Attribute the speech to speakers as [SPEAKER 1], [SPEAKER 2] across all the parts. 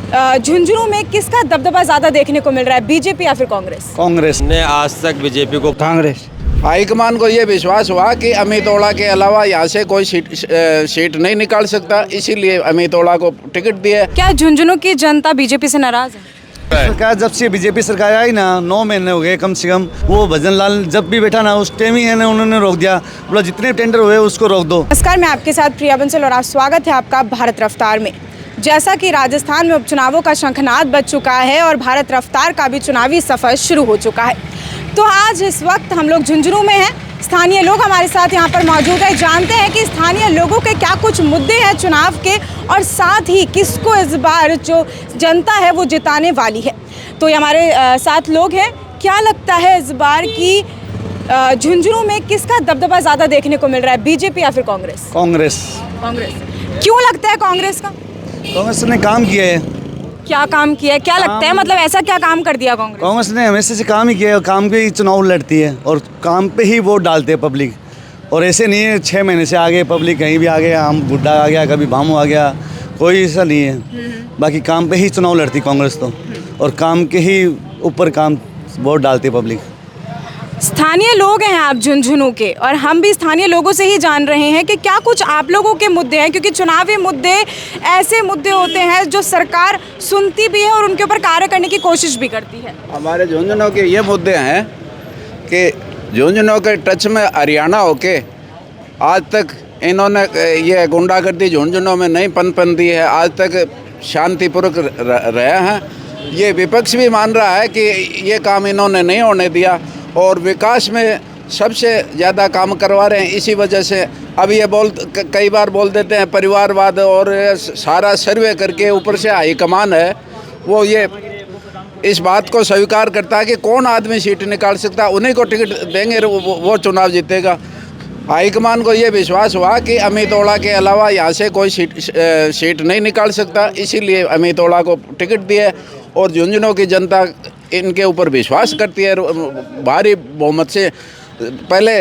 [SPEAKER 1] झुंझुनू में किसका दबदबा ज्यादा देखने को मिल रहा है, बीजेपी या फिर कांग्रेस?
[SPEAKER 2] कांग्रेस
[SPEAKER 3] ने आज तक बीजेपी को
[SPEAKER 2] कांग्रेस
[SPEAKER 4] हाईकमान को ये विश्वास हुआ कि अमित ओला के अलावा यहाँ से कोई सीट नहीं निकाल सकता, इसीलिए अमित ओला को टिकट दिया।
[SPEAKER 1] क्या झुंझुनू की जनता बीजेपी से नाराज है?
[SPEAKER 2] सरकार जब से बीजेपी सरकार आई ना 9 महीने हो गए कम से कम। वो भजन लाल जब भी बैठा ना उस टाइम ही है ना उन्होंने रोक दिया, बोला जितने टेंडर हुए उसको रोक दो।
[SPEAKER 1] नमस्कार, मैं आपके साथ प्रिया बंसल और आज स्वागत है आपका भारत रफ्तार में। जैसा कि राजस्थान में उपचुनावों का शंखनाद बज चुका है और भारत रफ्तार का भी चुनावी सफर शुरू हो चुका है, तो आज इस वक्त हम लोग झुंझुनू में हैं। स्थानीय लोग हमारे साथ यहाँ पर मौजूद है, जानते हैं कि स्थानीय लोगों के क्या कुछ मुद्दे हैं चुनाव के और साथ ही किसको इस बार जो जनता है वो जिताने वाली है। तो ये हमारे साथ लोग हैं। क्या लगता है इस बार की झुंझुनू में किसका दबदबा ज़्यादा देखने को मिल रहा है, बीजेपी या फिर कांग्रेस?
[SPEAKER 2] कांग्रेस।
[SPEAKER 1] क्यों लगता है कांग्रेस का?
[SPEAKER 2] कांग्रेस ने काम किया है।
[SPEAKER 1] क्या काम किया है, क्या लगता है, मतलब ऐसा क्या काम कर दिया कांग्रेस?
[SPEAKER 2] कांग्रेस ने हमेशा से काम ही किया है, काम पे ही चुनाव लड़ती है और काम पे ही वोट डालते हैं पब्लिक। और ऐसे नहीं है 6 महीने से आगे पब्लिक कहीं भी आ गया, हम गुड्डा आ गया, कभी भामू आ गया, कोई ऐसा नहीं है। बाकी काम पे ही चुनाव लड़ती कांग्रेस तो, और काम के ही ऊपर काम वोट डालती पब्लिक।
[SPEAKER 1] स्थानीय लोग हैं आप झुंझुनू के, और हम भी स्थानीय लोगों से ही जान रहे हैं कि क्या कुछ आप लोगों के मुद्दे हैं, क्योंकि चुनावी मुद्दे ऐसे मुद्दे होते हैं जो सरकार सुनती भी है और उनके ऊपर कार्य करने की कोशिश भी करती है।
[SPEAKER 4] हमारे झुंझुनू के ये मुद्दे हैं कि झुंझुनू के टच में हरियाणा होके आज तक इन्होंने ये गुंडागर्दी झुंझुनू में नहीं पनपन दी है, आज तक शांतिपूर्वक रहे हैं। ये विपक्ष भी मान रहा है कि ये काम इन्होंने नहीं होने दिया और विकास में सबसे ज़्यादा काम करवा रहे हैं। इसी वजह से अब ये कई बार बोल देते हैं परिवारवाद, और सारा सर्वे करके ऊपर से हाईकमान है वो ये इस बात को स्वीकार करता है कि कौन आदमी सीट निकाल सकता है, उन्हीं को टिकट देंगे वो चुनाव जीतेगा। हाईकमान को ये विश्वास हुआ कि अमित ओला के अलावा यहाँ से कोई सीट नहीं निकाल सकता, इसीलिए अमित ओला को टिकट दिया। और झुंझुनू की जनता इनके ऊपर विश्वास करती है भारी बहुमत से। पहले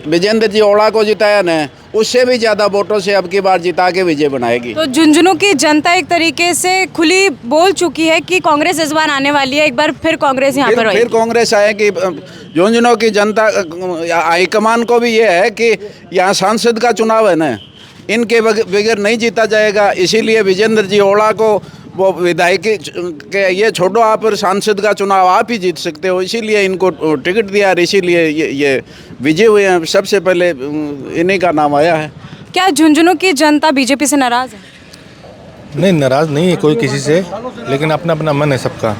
[SPEAKER 4] विजेंद्र जी ओला को जिताया ने, उससे भी ज़्यादा वोटों से अब की बार जिता के विजय बनाएगी।
[SPEAKER 1] तो झुंझुनू की जनता एक तरीके से खुली बोल चुकी है कि कांग्रेस इस बार आने वाली है, एक बार फिर कांग्रेस यहाँ पर
[SPEAKER 4] फिर कांग्रेस आएगी। झुंझुनू की जनता हाईकमान को भी ये है कि यहाँ सांसद का चुनाव है ना, इनके बगैर नहीं जीता जाएगा, इसीलिए विजेंद्र जी ओला को वो विधायक के ये छोड़ो, आप सांसद का चुनाव आप ही जीत सकते हो, इसीलिए इनको टिकट दिया और इसीलिए ये विजय हुए हैं। सबसे पहले इन्हीं का नाम आया है।
[SPEAKER 1] क्या झुंझुनू की जनता बीजेपी से नाराज है?
[SPEAKER 5] नहीं, नाराज़ नहीं है कोई किसी से, लेकिन अपना अपना मन है सबका।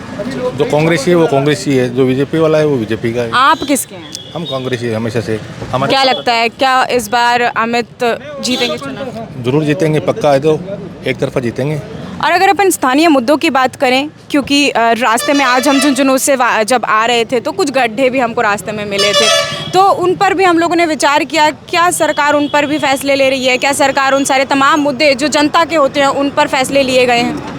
[SPEAKER 5] जो कांग्रेसी है वो कांग्रेसी है, जो बीजेपी वाला है वो बीजेपी का है।
[SPEAKER 1] आप किसके हैं?
[SPEAKER 5] हम कांग्रेसी है हमेशा से। हमारे
[SPEAKER 1] क्या लगता है, क्या इस बार अमित जीतेंगे चुनाव?
[SPEAKER 5] जरूर जीतेंगे, पक्का है, तो एक तरफा जीतेंगे।
[SPEAKER 1] और अगर अपन स्थानीय मुद्दों की बात करें, क्योंकि रास्ते में आज हम झुंझुनू से जब आ रहे थे तो कुछ गड्ढे भी हमको रास्ते में मिले थे, तो उन पर भी हम लोगों ने विचार किया, क्या सरकार उन पर भी फैसले ले रही है? क्या सरकार उन सारे तमाम मुद्दे जो जनता के होते हैं उन पर फैसले लिए गए हैं?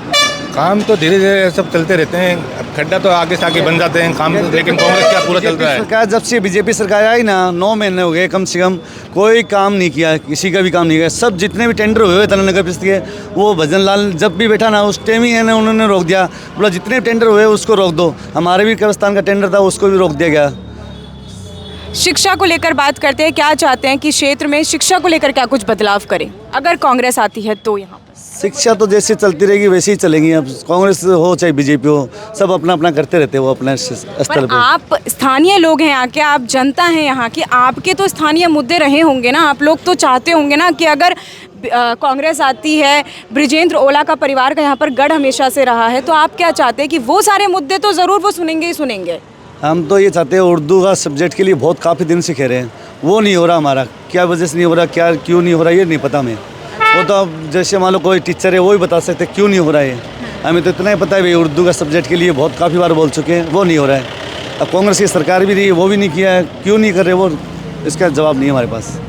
[SPEAKER 5] काम तो धीरे धीरे सब चलते रहते हैं, खड्डा तो आगे से आगे बन जाते हैं काम, लेकिन कांग्रेस का पूरा चल रहा है।
[SPEAKER 2] सरकार जब से बीजेपी सरकार आई ना 9 महीने हो गए कम से कम, कोई काम नहीं किया, किसी का भी काम नहीं किया। सब जितने भी टेंडर हुए थे नगर परिषद के, वो भजन लाल जब भी बैठा ना उस टाइम ही है ना उन्होंने रोक दिया, बोला जितने टेंडर हुए उसको रोक दो। हमारे भी कब्रिस्तान का टेंडर था उसको भी रोक दिया गया।
[SPEAKER 1] शिक्षा को लेकर बात करते हैं, क्या चाहते हैं कि क्षेत्र में शिक्षा को लेकर क्या कुछ बदलाव करें अगर कांग्रेस आती है तो? यहाँ
[SPEAKER 2] शिक्षा तो जैसे चलती रहेगी वैसे ही चलेगी, अब कांग्रेस हो चाहे बीजेपी हो, सब अपना अपना करते रहते हैं वो अपने स्तर पर।
[SPEAKER 1] आप स्थानीय लोग हैं यहाँ के, आप जनता हैं यहाँ की, आपके तो स्थानीय मुद्दे रहे होंगे ना, आप लोग तो चाहते होंगे ना कि अगर कांग्रेस आती है, बृजेंद्र ओला का परिवार का यहाँ पर गढ़ हमेशा से रहा है, तो आप क्या चाहते हैं कि वो सारे मुद्दे तो ज़रूर वो सुनेंगे ही सुनेंगे?
[SPEAKER 2] हम तो ये चाहते हैं, उर्दू का सब्जेक्ट के लिए बहुत काफ़ी दिन से कह रहे हैं, वो नहीं हो रहा हमारा। क्या वजह से नहीं हो रहा, क्या क्यों नहीं हो रहा ये नहीं पता हमें। वो तो अब जैसे मान लो कोई टीचर है वो ही बता सकते क्यों नहीं हो रहा है। हमें तो इतना ही पता है भाई, उर्दू का सब्जेक्ट के लिए बहुत काफ़ी बार बोल चुके हैं, वो नहीं हो रहा है। अब कांग्रेस की सरकार भी रही है, वो भी नहीं किया है, क्यों नहीं कर रहे वो, इसका जवाब नहीं है हमारे पास।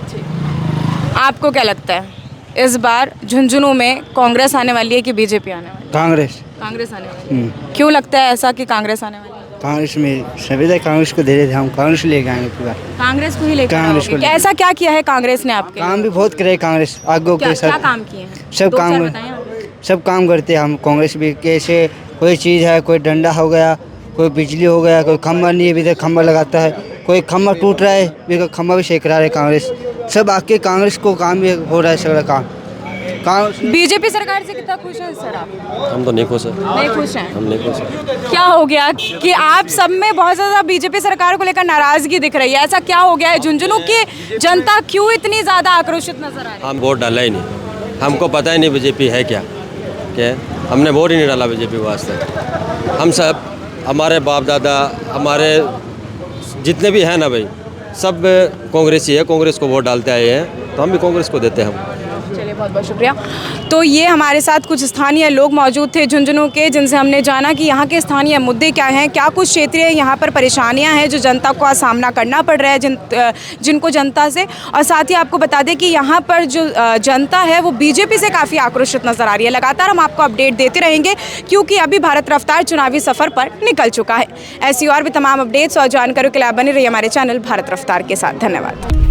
[SPEAKER 1] आपको क्या लगता है इस बार झुंझुनू में कांग्रेस आने वाली है कि बीजेपी आने वाली है? कांग्रेस आने वाली है। क्यों लगता है ऐसा कि कांग्रेस आने वाली है?
[SPEAKER 6] कांग्रेस में सभी कांग्रेस को दे रहे थे, हम कांग्रेस लेके आएंगे पूरा।
[SPEAKER 1] कांग्रेस को ही लेकर
[SPEAKER 6] कांग्रेस को
[SPEAKER 1] आओगे? ऐसा क्या किया है कांग्रेस ने आपके?
[SPEAKER 6] काम भी बहुत करे कांग्रेस आगे के
[SPEAKER 1] क्या
[SPEAKER 6] साथ,
[SPEAKER 1] काम किए हैं?
[SPEAKER 6] सब
[SPEAKER 1] दो
[SPEAKER 6] काम
[SPEAKER 1] चार बताएं आप।
[SPEAKER 6] सब काम करते हैं हम कांग्रेस भी। कैसे कोई चीज़ है, कोई डंडा हो गया, कोई बिजली हो गया, कोई खम्बा नहीं है, अभी तक खम्बा लगाता है, कोई खम्बा टूट रहा है, अभी खम्बा भी सही करा रहे कांग्रेस। सब आके कांग्रेस को काम भी हो रहा है, सगड़ा काम।
[SPEAKER 1] बीजेपी सरकार से कितना खुश हैं सर आप?
[SPEAKER 3] हम तो नहीं खुश हैं।
[SPEAKER 1] नहीं खुश हैं?
[SPEAKER 3] हम नहीं खुश हैं।
[SPEAKER 1] क्या हो गया कि आप सब में बहुत ज़्यादा बीजेपी सरकार को लेकर नाराज़गी दिख रही है? ऐसा क्या हो गया है? झुंझुनू की जनता क्यों इतनी ज़्यादा आक्रोशित नजर आ रही है?
[SPEAKER 3] हम वोट डाला ही नहीं, हमको पता ही नहीं बीजेपी है क्या क्या। हमने वोट ही नहीं डाला बीजेपी को आज तक। हम सब, हमारे बाप दादा, हमारे जितने भी हैं ना भाई, सब कांग्रेसी है, कांग्रेस को वोट डालते आए हैं, तो हम भी कांग्रेस को देते हैं।
[SPEAKER 1] चलिए, बहुत बहुत शुक्रिया। तो ये हमारे साथ कुछ स्थानीय लोग मौजूद थे झुंझुनू के, जिनसे हमने जाना कि यहाँ के स्थानीय मुद्दे क्या हैं, क्या कुछ क्षेत्रीय यहाँ पर परेशानियाँ हैं जो जनता को सामना करना पड़ रहा है जिनको जनता से। और साथ ही आपको बता दें कि यहाँ पर जो जनता है वो बीजेपी से काफ़ी आक्रोशित नजर आ रही है। लगातार हम आपको अपडेट देते रहेंगे क्योंकि अभी भारत रफ्तार चुनावी सफ़र पर निकल चुका है। ऐसी और भी तमाम अपडेट्स और जानकारियों के लिए आप बने रहिए हमारे चैनल भारत रफ्तार के साथ। धन्यवाद।